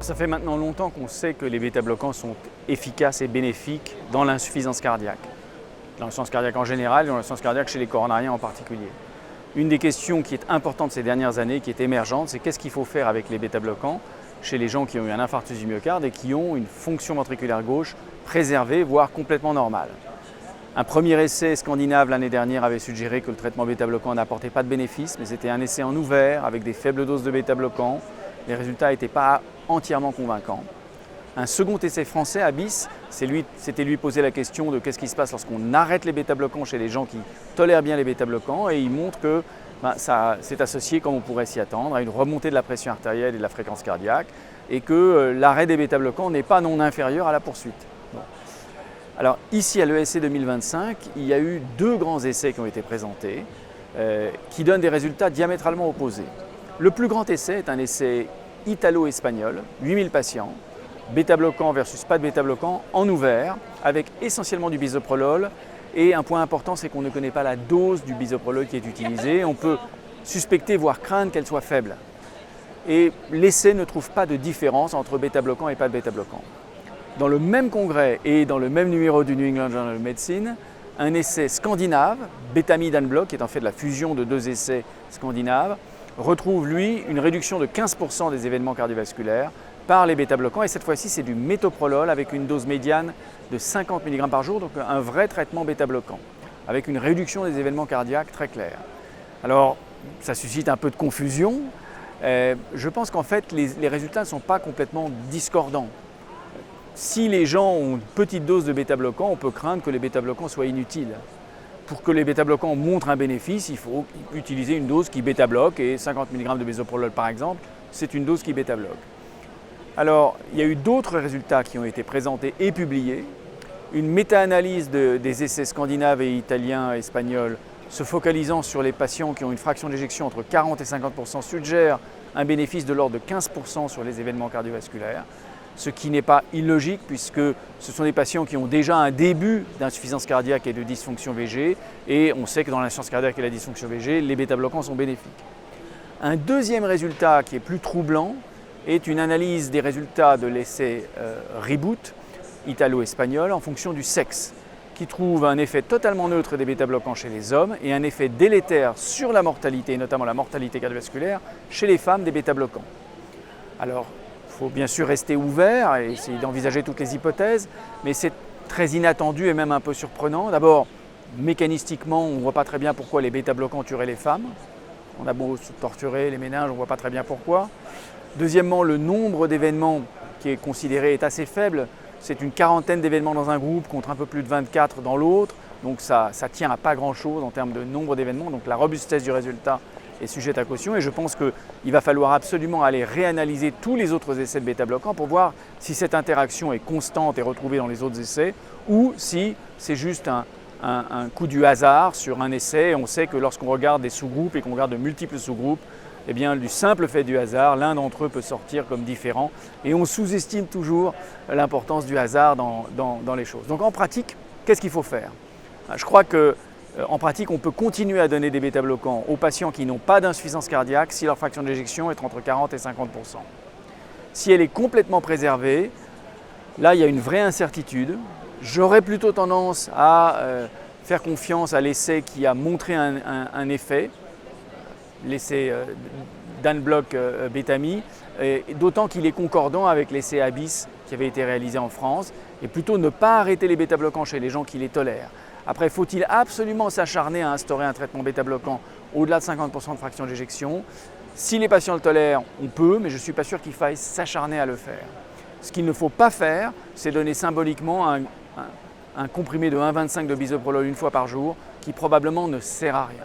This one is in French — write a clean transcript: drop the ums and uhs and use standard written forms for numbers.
ça fait maintenant longtemps qu'on sait que les bêta-bloquants sont efficaces et bénéfiques dans l'insuffisance cardiaque. Dans l'insuffisance cardiaque en général et dans l'insuffisance cardiaque chez les coronariens en particulier. Une des questions qui est importante ces dernières années, qui est émergente, c'est qu'est-ce qu'il faut faire avec les bêta-bloquants chez les gens qui ont eu un infarctus du myocarde et qui ont une fonction ventriculaire gauche préservée, voire complètement normale. Un premier essai scandinave l'année dernière avait suggéré que le traitement bêta-bloquant n'apportait pas de bénéfice, mais c'était un essai en ouvert avec des faibles doses de bêta-bloquants. Les résultats n'étaient pas entièrement convaincants. Un second essai français, ABIS, c'était lui poser la question de qu'est-ce qui se passe lorsqu'on arrête les bêta-bloquants chez les gens qui tolèrent bien les bêta-bloquants, et il montre que ça s'est associé, comme on pourrait s'y attendre, à une remontée de la pression artérielle et de la fréquence cardiaque, et que l'arrêt des bêta-bloquants n'est pas non inférieur à la poursuite. Bon. Alors ici à l'ESC 2025, il y a eu 2 grands essais qui ont été présentés, qui donnent des résultats diamétralement opposés. Le plus grand essai est un essai italo-espagnol, 8000 patients, bêta-bloquant versus pas de bêta-bloquant en ouvert, avec essentiellement du bisoprolol. Et un point important, c'est qu'on ne connaît pas la dose du bisoprolol qui est utilisée. On peut suspecter, voire craindre qu'elle soit faible. Et l'essai ne trouve pas de différence entre bêta-bloquant et pas de bêta-bloquant. Dans le même congrès et dans le même numéro du New England Journal of Medicine, un essai scandinave, Betamide-Unblock, qui est en fait la fusion de 2 essais scandinaves, retrouve lui une réduction de 15% des événements cardiovasculaires par les bêta-bloquants, et cette fois-ci c'est du métoprolol avec une dose médiane de 50 mg par jour, donc un vrai traitement bêta-bloquant, avec une réduction des événements cardiaques très claire. Alors ça suscite un peu de confusion. Je pense qu'en fait les résultats ne sont pas complètement discordants. Si les gens ont une petite dose de bêta-bloquant, on peut craindre que les bêta-bloquants soient inutiles. Pour que les bêta-bloquants montrent un bénéfice, il faut utiliser une dose qui bêta-bloque, et 50 mg de bisoprolol par exemple, c'est une dose qui bêta-bloque. Alors, il y a eu d'autres résultats qui ont été présentés et publiés. Une méta-analyse des essais scandinaves et italiens et espagnols se focalisant sur les patients qui ont une fraction d'éjection entre 40 et 50% suggère un bénéfice de l'ordre de 15% sur les événements cardiovasculaires, ce qui n'est pas illogique puisque ce sont des patients qui ont déjà un début d'insuffisance cardiaque et de dysfonction VG, et on sait que dans l'insuffisance cardiaque et la dysfonction VG, les bêta-bloquants sont bénéfiques. Un deuxième résultat qui est plus troublant est une analyse des résultats de l'essai Reboot italo-espagnol en fonction du sexe, qui trouve un effet totalement neutre des bêta-bloquants chez les hommes et un effet délétère sur la mortalité, notamment la mortalité cardiovasculaire, chez les femmes des bêta-bloquants. Alors, il faut bien sûr rester ouvert et essayer d'envisager toutes les hypothèses, mais c'est très inattendu et même un peu surprenant. D'abord, mécanistiquement, on ne voit pas très bien pourquoi les bêta-bloquants tueraient les femmes. On a beau se torturer les méninges, on ne voit pas très bien pourquoi. Deuxièmement, le nombre d'événements qui est considéré est assez faible. C'est une quarantaine d'événements dans un groupe contre un peu plus de 24 dans l'autre. Donc ça tient à pas grand-chose en termes de nombre d'événements. Donc la robustesse du résultat est sujette à caution. Et je pense qu'il va falloir absolument aller réanalyser tous les autres essais de bêta-bloquants pour voir si cette interaction est constante et retrouvée dans les autres essais ou si c'est juste un coup du hasard sur un essai. Et on sait que lorsqu'on regarde des sous-groupes et qu'on regarde de multiples sous-groupes, eh bien, du simple fait du hasard, l'un d'entre eux peut sortir comme différent, et on sous-estime toujours l'importance du hasard dans les choses. Donc en pratique, qu'est-ce qu'il faut faire? Je crois qu'en pratique, on peut continuer à donner des bêta-bloquants aux patients qui n'ont pas d'insuffisance cardiaque si leur fraction d'éjection est entre 40 et 50%. Si elle est complètement préservée, là il y a une vraie incertitude. J'aurais plutôt tendance à faire confiance à l'essai qui a montré un effet, l'essai d'Unblock Betami, d'autant qu'il est concordant avec l'essai ABIS qui avait été réalisé en France, et plutôt ne pas arrêter les bêta-bloquants chez les gens qui les tolèrent. Après, faut-il absolument s'acharner à instaurer un traitement bêta-bloquant au-delà de 50% de fraction d'éjection? Si les patients le tolèrent, on peut, mais je ne suis pas sûr qu'il faille s'acharner à le faire. Ce qu'il ne faut pas faire, c'est donner symboliquement un comprimé de 1,25 de bisoprolol une fois par jour, qui probablement ne sert à rien.